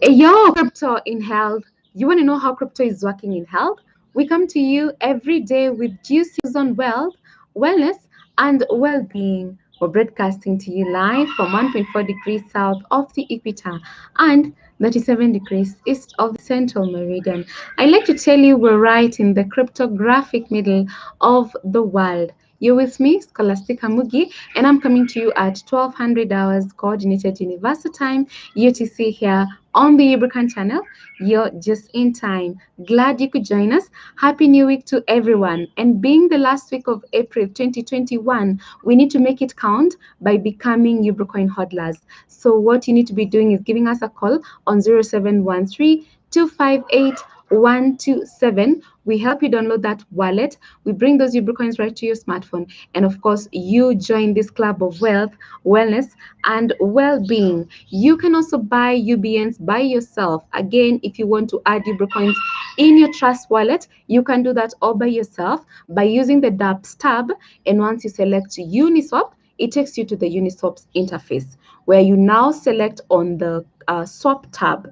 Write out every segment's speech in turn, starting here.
Yo, crypto in health. You want to know how crypto is working in health? We come to you every day with juicy news on wealth, wellness, and well-being. We're broadcasting to you live from 1.4 degrees south of the equator and 37 degrees east of the central meridian. I like to tell you we're right in the cryptographic middle of the world. You're with me, Scholastica Mugi, and I'm coming to you at 1200 hours Coordinated Universal Time, UTC here on the Ubricoin channel. You're just in time. Glad you could join us. Happy New Week to everyone. And being the last week of April 2021, we need to make it count by becoming Ubricoin hodlers. So what you need to be doing is giving us a call on 0713 258 127. We help you download that wallet. We bring those Ubricoins right to your smartphone. And of course, you join this club of wealth, wellness, and well-being. You can also buy UBNs by yourself. Again, if you want to add Ubricoins in your Trust wallet, you can do that all by yourself by using the dApps tab. And once you select Uniswap, it takes you to the Uniswap's interface, where you now select on the swap tab.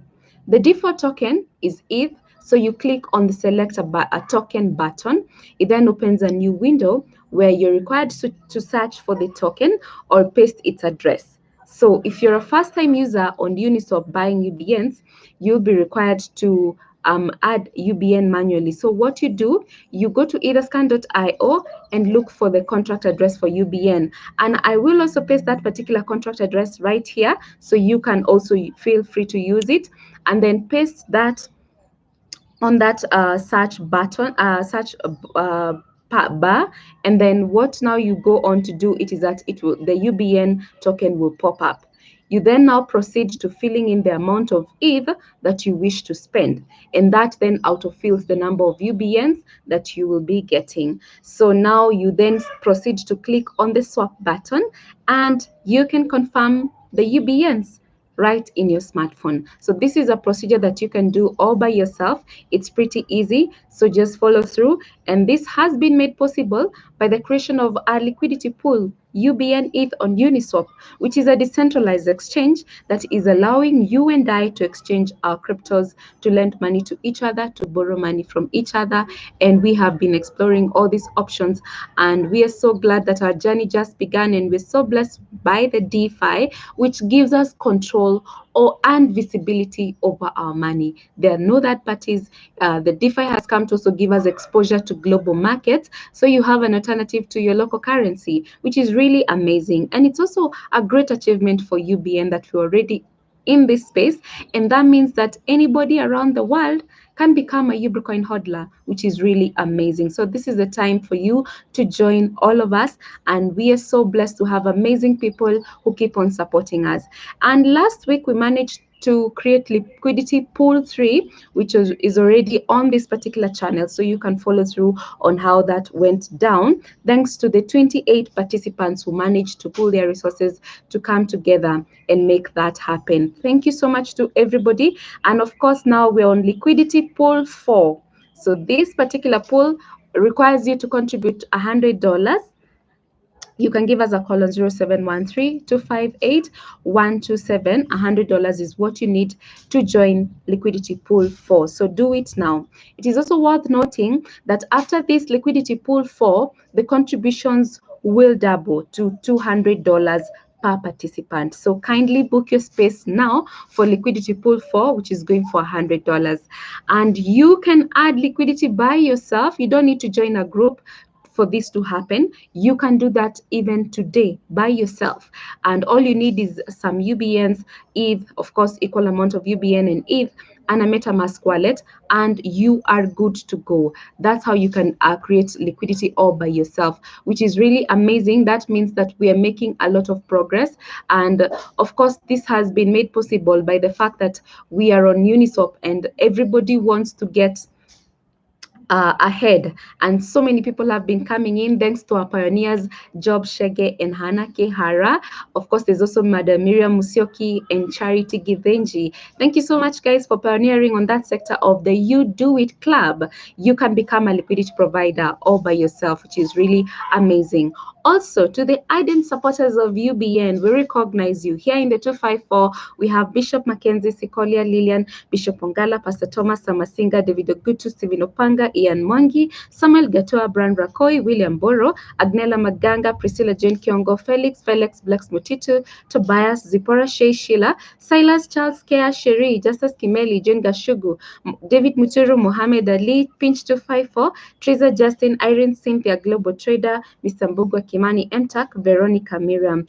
The default token is ETH, so you click on the select a token button. It then opens a new window where you're required to search for the token or paste its address. So if you're a first-time user on Uniswap buying UBNs, you'll be required to add UBN manually. So what you do, you go to etherscan.io and look for the contract address for UBN. And I will also paste that particular contract address right here, so you can also feel free to use it, and then paste that on that search button, search bar, and then what now you go on to do it is that the UBN token will pop up. You then now proceed to filling in the amount of ETH that you wish to spend, and that then autofills the number of UBNs that you will be getting. So now you then proceed to click on the swap button, and you can confirm the UBNs right in your smartphone. So this is a procedure that you can do all by yourself. It's pretty easy, so just follow through. And this has been made possible by the creation of our liquidity pool, UBN ETH on Uniswap, which is a decentralized exchange that is allowing you and I to exchange our cryptos, to lend money to each other, to borrow money from each other. And we have been exploring all these options, and we are so glad that our journey just began, and we're so blessed by the DeFi, which gives us control and visibility over our money. There are no third parties. The DeFi has come to also give us exposure to global markets, so you have an alternative to your local currency, which is really amazing. And it's also a great achievement for UBN that we're already in this space, and that means that anybody around the world can become a Ubricoin hodler, which is really amazing. So this is the time for you to join all of us, and we are so blessed to have amazing people who keep on supporting us. And last week we managed to create Liquidity Pool 3, which is already on this particular channel, so you can follow through on how that went down, thanks to the 28 participants who managed to pool their resources to come together and make that happen. Thank you so much to everybody. And of course, now we're on Liquidity Pool 4. So this particular pool requires you to contribute $100. You can give us a call on 0713-258-127. $100 is what you need to join Liquidity Pool 4. So do it now. It is also worth noting that after this Liquidity Pool 4, the contributions will double to $200 per participant. So kindly book your space now for Liquidity Pool 4, which is going for $100. And you can add liquidity by yourself. You don't need to join a group for this to happen. You can do that even today by yourself, and all you need is some UBNs, ETH, of course, equal amount of UBN and ETH, and a MetaMask wallet, and you are good to go. That's how you can create liquidity all by yourself, which is really amazing. That means that we are making a lot of progress, and of course, this has been made possible by the fact that we are on Uniswap, and everybody wants to get ahead, and so many people have been coming in thanks to our pioneers Job Shege and Hannah Kehara. Of course, there's also Madam Miriam Musioki and Charity Givenji. Thank you so much, guys, for pioneering on that sector of the You Do It Club. You can become a liquidity provider all by yourself, which is really amazing. Also, to the ardent supporters of UBN, we recognize you. Here in the 254, we have Bishop Mackenzie, Sikolia Lillian, Bishop Ongala, Pastor Thomas Samasinga, David Ogutu, Stephen Opanga, Ian Mwangi, Samuel Gatoa, Bran Rakoi, William Boro, Agnella Maganga, Priscilla Jane Kiongo, Felix Blacks Mutitu, Tobias, Zipporah Shea Sheila, Silas Charles Kea Sheri, Justice Kimeli, Jane Gashugu, David Muturu, Mohammed Ali, Pinch 254, Teresa Justin, Irene Cynthia, Global Trader, Mr. Mbugwa Kimani, MTAC, Veronica Miriam.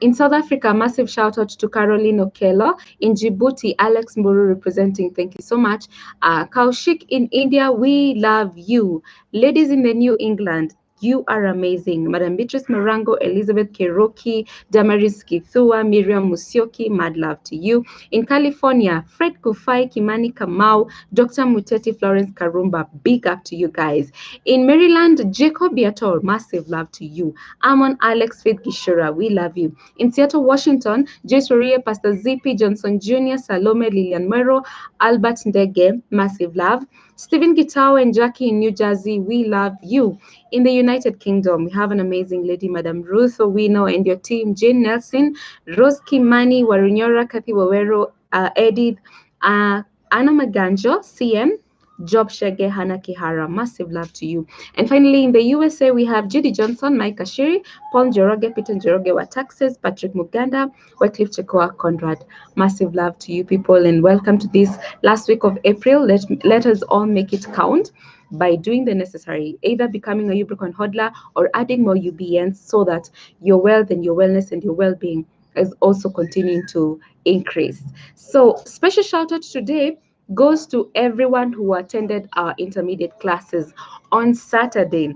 In South Africa, massive shout out to Caroline Okello. In Djibouti, Alex Mburu representing. Thank you so much. Kaushik in India, we love you. Ladies in the New England, you are amazing. Madam Beatrice Morango, Elizabeth Keroki, Damaris Kithua, Miriam Musioki, mad love to you. In California, Fred Kufai, Kimani Kamau, Dr. Muteti, Florence Karumba, big up to you guys. In Maryland, Jacob Biatol, massive love to you. Amon Alex Faith Gishura, we love you. In Seattle, Washington, Jace Rorie, Pastor ZP Johnson Jr., Salome Lilian Mero, Albert Ndege, massive love. Stephen Gitao and Jackie in New Jersey, we love you. In the United Kingdom, we have an amazing lady, Madam Ruth Owino, and your team, Jane Nelson, Rose Kimani, Warunyora, Kathy Wawero, Edith, Anna Maganjo, CM, Job Shege, Hana Kihara, massive love to you. And finally, in the USA, we have Judy Johnson, Mike Ashiri, Paul Njoroge, Peter Njoroge, Wataxes, Patrick Muganda, Wycliffe Chekoa, Conrad. Massive love to you people, and welcome to this last week of April. Let us all make it count by doing the necessary, either becoming a Ubricoin hodler or adding more UBNs so that your wealth and your wellness and your well-being is also continuing to increase. So special shout out today goes to everyone who attended our intermediate classes on Saturday.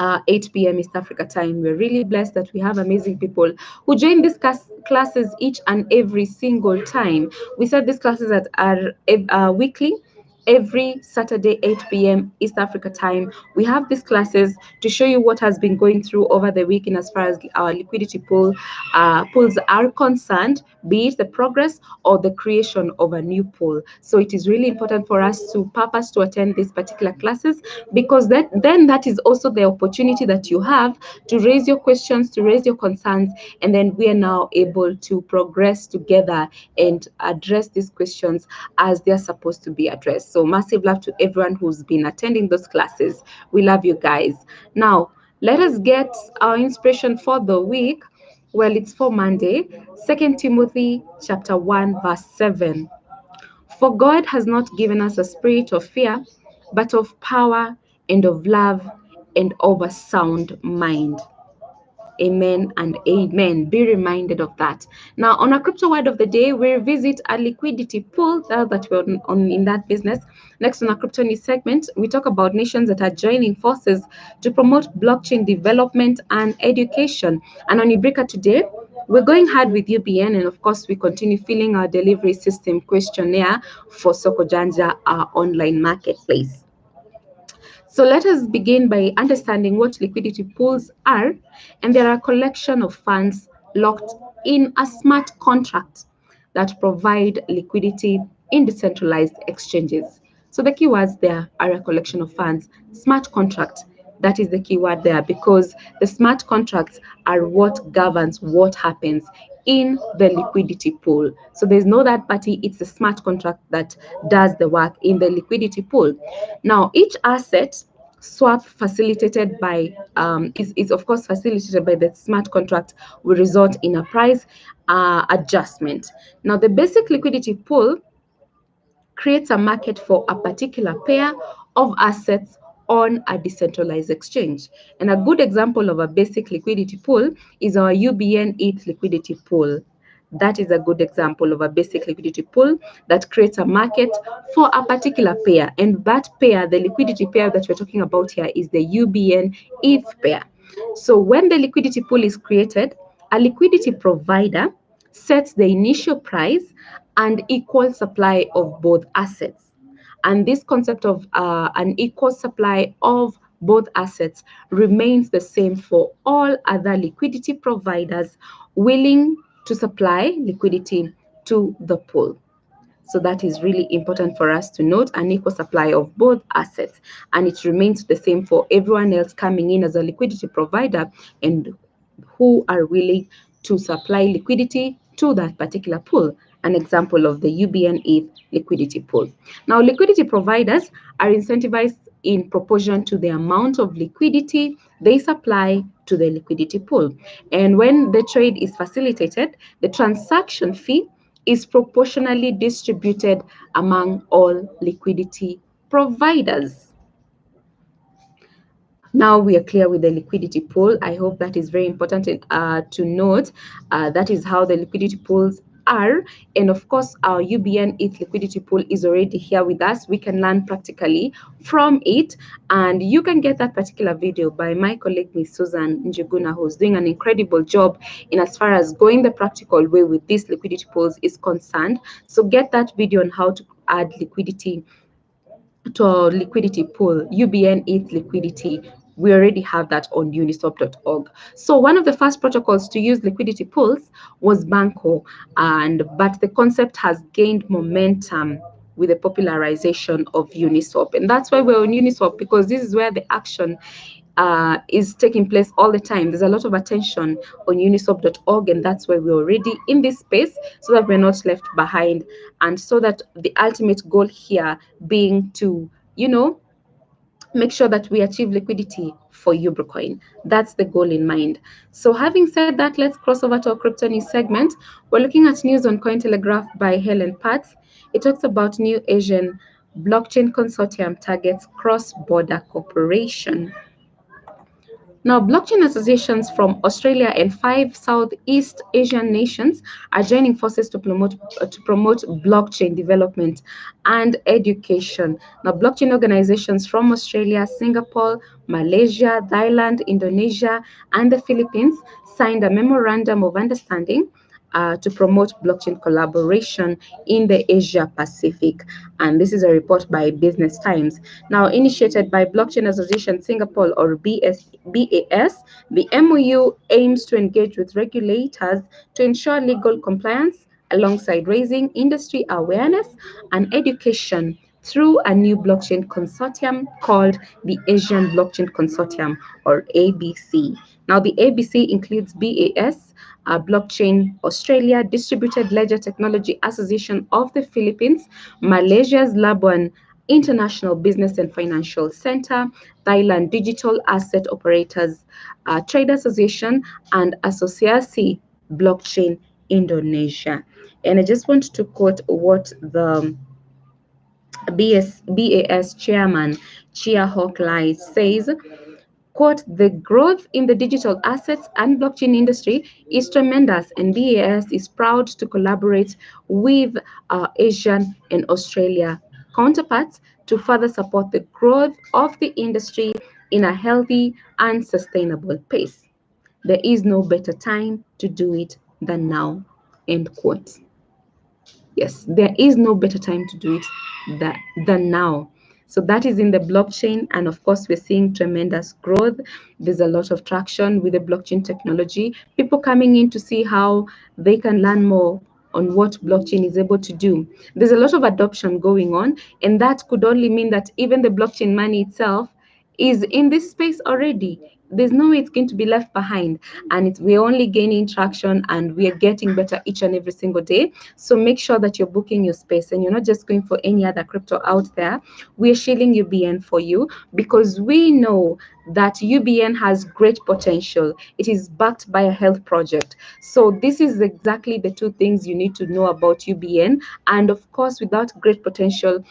8 p.m. East Africa time. We're really blessed that we have amazing people who join these classes each and every single time. We said these classes that are weekly. Every Saturday, 8 p.m. East Africa time, we have these classes to show you what has been going through over the week in as far as our liquidity pools are concerned, be it the progress or the creation of a new pool. So it is really important for us to purpose to attend these particular classes, because then that is also the opportunity that you have to raise your questions, to raise your concerns, and then we are now able to progress together and address these questions as they're supposed to be addressed. So massive love to everyone who's been attending those classes. We love you guys. Now, let us get our inspiration for the week. Well, it's for Monday, 2 Timothy chapter 1, verse 7. For God has not given us a spirit of fear, but of power and of love and of a sound mind. Amen and amen. Be reminded of that. Now, on our crypto word of the day, we revisit a liquidity pool that we're on in that business. Next, on our crypto news segment, we talk about nations that are joining forces to promote blockchain development and education. And on Ubrica today, we're going hard with UBN, and of course, we continue filling our delivery system questionnaire for Sokojanja, our online marketplace. So let us begin by understanding what liquidity pools are, and they are a collection of funds locked in a smart contract that provide liquidity in decentralized exchanges. So the keywords there are a collection of funds, smart contract. That is the keyword there, because the smart contracts are what governs what happens in the liquidity pool. So there's no third party, it's the smart contract that does the work in the liquidity pool. Now, each asset swap facilitated by is of course facilitated by the smart contract will result in a price adjustment. Now, the basic liquidity pool creates a market for a particular pair of assets on a decentralized exchange. And a good example of a basic liquidity pool is our UBN ETH liquidity pool. That is a good example of a basic liquidity pool that creates a market for a particular pair. And that pair, the liquidity pair that we're talking about here, is the UBN ETH pair. So when the liquidity pool is created, a liquidity provider sets the initial price and equal supply of both assets. And this concept of an equal supply of both assets remains the same for all other liquidity providers willing to supply liquidity to the pool. So that is really important for us to note, an equal supply of both assets. And it remains the same for everyone else coming in as a liquidity provider and who are willing to supply liquidity to that particular pool. An example of the UBN ETH liquidity pool. Now, liquidity providers are incentivized in proportion to the amount of liquidity they supply to the liquidity pool. And when the trade is facilitated, the transaction fee is proportionally distributed among all liquidity providers. Now we are clear with the liquidity pool. I hope that is very important to note. That is how the liquidity pools are. And of course, our UBN ETH liquidity pool is already here with us. We can learn practically from it. And you can get that particular video by my colleague, Miss Susan Njuguna, who's doing an incredible job in as far as going the practical way with these liquidity pools is concerned. So get that video on how to add liquidity to our liquidity pool, UBN ETH liquidity. We already have that on uniswap.org. So one of the first protocols to use liquidity pools was Banco, but the concept has gained momentum with the popularization of Uniswap. And that's why we're on Uniswap, because this is where the action is taking place all the time. There's a lot of attention on uniswap.org, and that's why we're already in this space so that we're not left behind. And so that the ultimate goal here being to, make sure that we achieve liquidity for Ubricoin. That's the goal in mind. So having said that, let's cross over to our crypto news segment. We're looking at news on Cointelegraph by Helen Patz. It talks about new Asian blockchain consortium targets cross-border cooperation. Now, blockchain associations from Australia and 5 Southeast Asian nations are joining forces to promote blockchain development and education. Now, blockchain organizations from Australia, Singapore, Malaysia, Thailand, Indonesia, and the Philippines signed a memorandum of understanding to promote blockchain collaboration in the Asia Pacific. And this is a report by Business Times. Now, initiated by Blockchain Association Singapore, or BAS, the MOU aims to engage with regulators to ensure legal compliance alongside raising industry awareness and education through a new blockchain consortium called the Asian Blockchain Consortium, or ABC. Now, the ABC includes BAS, Blockchain Australia, Distributed Ledger Technology Association of the Philippines, Malaysia's Labuan International Business and Financial Center, Thailand Digital Asset Operators Trade Association, and Asosiasi Blockchain Indonesia. And I just want to quote what the BAS chairman, Chia Hawk Lai, says. Quote, the growth in the digital assets and blockchain industry is tremendous, and BAS is proud to collaborate with our Asian and Australia counterparts to further support the growth of the industry in a healthy and sustainable pace. There is no better time to do it than now, end quote. Yes, there is no better time to do it than now. So that is in the blockchain. And of course, we're seeing tremendous growth. There's a lot of traction with the blockchain technology. People coming in to see how they can learn more on what blockchain is able to do. There's a lot of adoption going on. And that could only mean that even the blockchain money itself is in this space already. There's no way it's going to be left behind. And we're only gaining traction, and we are getting better each and every single day. So make sure that you're booking your space and you're not just going for any other crypto out there. We're shilling UBN for you because we know that UBN has great potential. It is backed by a health project. So this is exactly the two things you need to know about UBN. And of course, without great potential,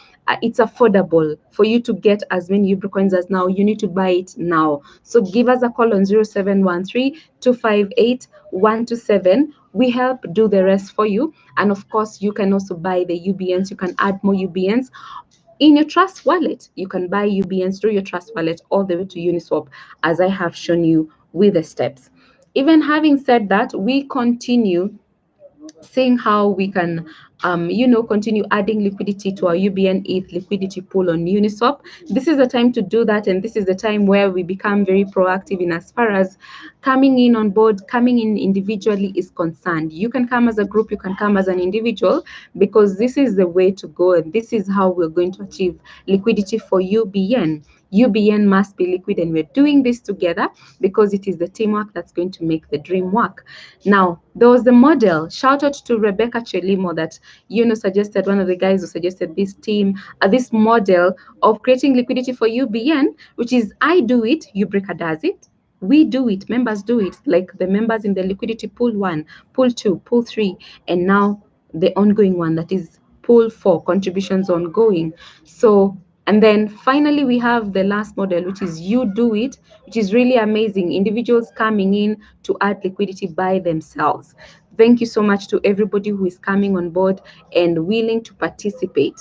it's affordable for you to get as many Ubricoins as now. You need to buy it now. So give us a call on 0713-258-127. We help do the rest for you. And of course, you can also buy the UBNs. You can add more UBNs in your Trust wallet. You can buy UBNs through your Trust wallet all the way to Uniswap, as I have shown you with the steps. Even having said that, we continue seeing how we can continue adding liquidity to our UBN ETH liquidity pool on Uniswap. This is the time to do that, and this is the time where we become very proactive in as far as coming in on board, coming in individually is concerned. You can come as a group, you can come as an individual, because this is the way to go, and this is how we're going to achieve liquidity for UBN. UBN must be liquid, and we're doing this together because it is the teamwork that's going to make the dream work. Now, there was the model. Shout out to Rebecca Chelimo that suggested, one of the guys who suggested this this model of creating liquidity for UBN, which is I do it, Ubrica does it. We do it, members do it, like the members in the liquidity pool 1, pool 2, pool 3, and now the ongoing one, that is pool 4, contributions ongoing. So, and then finally we have the last model, which is you do it, which is really amazing. Individuals coming in to add liquidity by themselves. Thank you so much to everybody who is coming on board and willing to participate.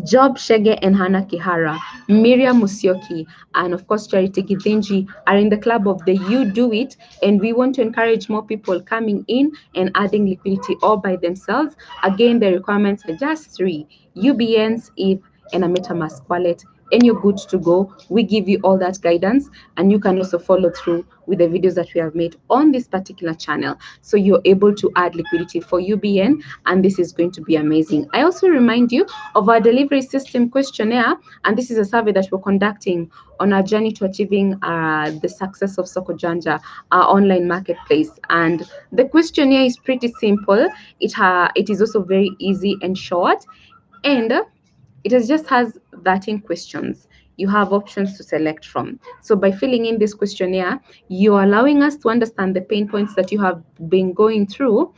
Job Shege and Hannah Kihara, Miriam Musyoki, and of course Charity Githinji are in the club of the You Do It, and we want to encourage more people coming in and adding liquidity all by themselves. Again, the requirements are just 3: UBNs, ETH, and a MetaMask wallet, and you're good to go. We give you all that guidance, and you can also follow through with the videos that we have made on this particular channel, so you're able to add liquidity for UBN, and this is going to be amazing. I also remind you of our delivery system questionnaire, and this is a survey that we're conducting on our journey to achieving the success of Sokojanja, our online marketplace. And the questionnaire is pretty simple. It is also very easy and short, and just has 13 questions. You have options to select from. So by filling in this questionnaire, you're allowing us to understand the pain points that you have been going through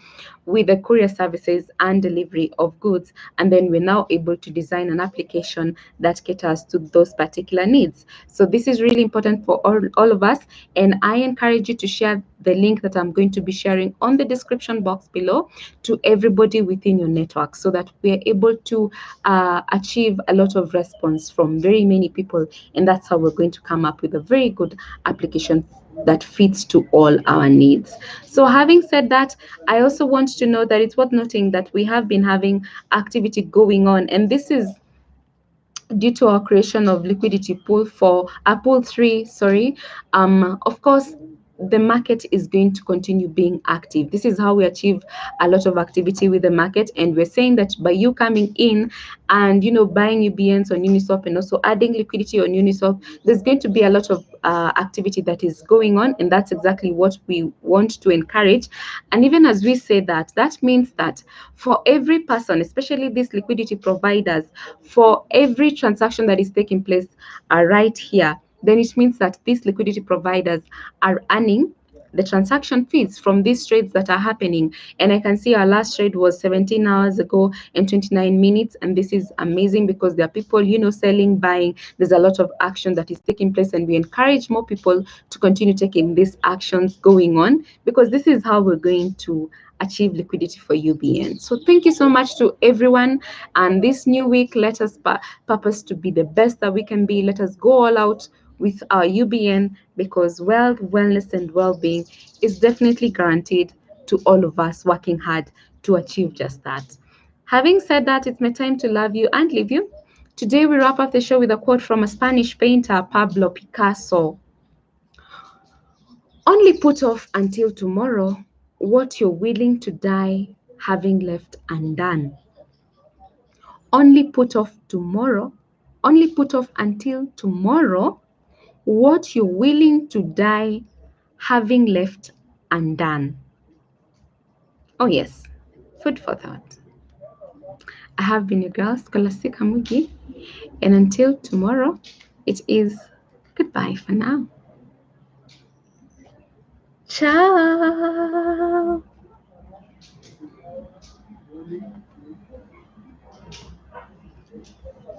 with the courier services and delivery of goods. And then we're now able to design an application that caters to those particular needs. So this is really important for all of us. And I encourage you to share the link that I'm going to be sharing on the description box below to everybody within your network, so that we are able to achieve a lot of response from very many people. And that's how we're going to come up with a very good application that fits to all our needs. So having said that, I also want to know that it's worth noting that we have been having activity going on, and this is due to our creation of liquidity pool for pool 3, sorry. Of course, the market is going to continue being active. This is how we achieve a lot of activity with the market, and we're saying that by you coming in and buying UBNs on Uniswap and also adding liquidity on Uniswap, there's going to be a lot of activity that is going on, and that's exactly what we want to encourage. And even as we say that, that means that for every person, especially these liquidity providers, for every transaction that is taking place right here, then it means that these liquidity providers are earning the transaction fees from these trades that are happening. And I can see our last trade was 17 hours ago and 29 minutes. And this is amazing because there are people, selling, buying. There's a lot of action that is taking place, and we encourage more people to continue taking these actions going on, because this is how we're going to achieve liquidity for UBN. So thank you so much to everyone. And this new week, let us purpose to be the best that we can be. Let us go all out with our UBN, because wealth, wellness, and well-being is definitely guaranteed to all of us working hard to achieve just that. Having said that, it's my time to love you and leave you. Today, we wrap up the show with a quote from a Spanish painter, Pablo Picasso. Only put off until tomorrow what you're willing to die having left undone. Only put off until tomorrow what you're willing to die having left undone. Oh yes, food for thought. I have been your girl, Scholastica Mugi, and until tomorrow, it is goodbye for now. Ciao.